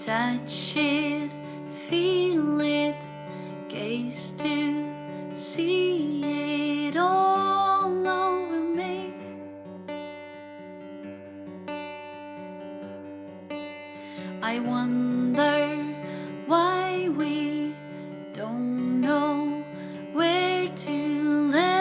touch it, feel it, gaze to see it all over me. I wonder why we don't know where to land.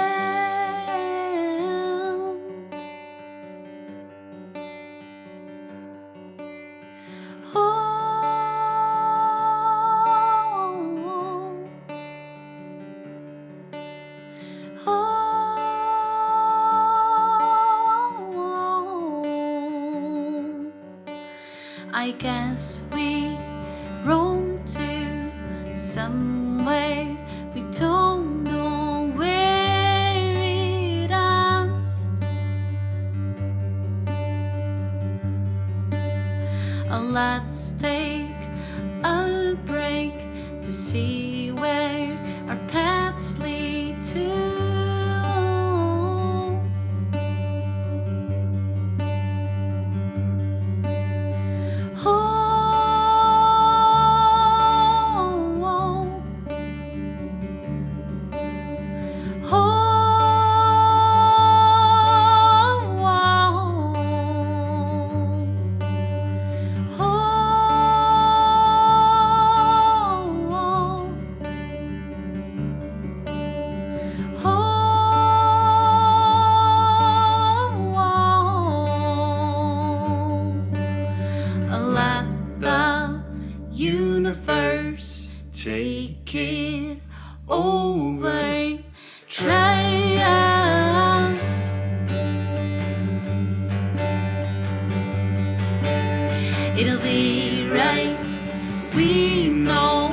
I guess we roam to somewhere we don't know where it ends. Let's take a break to see where our paths lead to. Let the universe take it over. Trust. It'll be right, we know,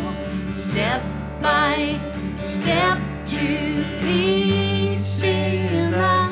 step by step to peace in life.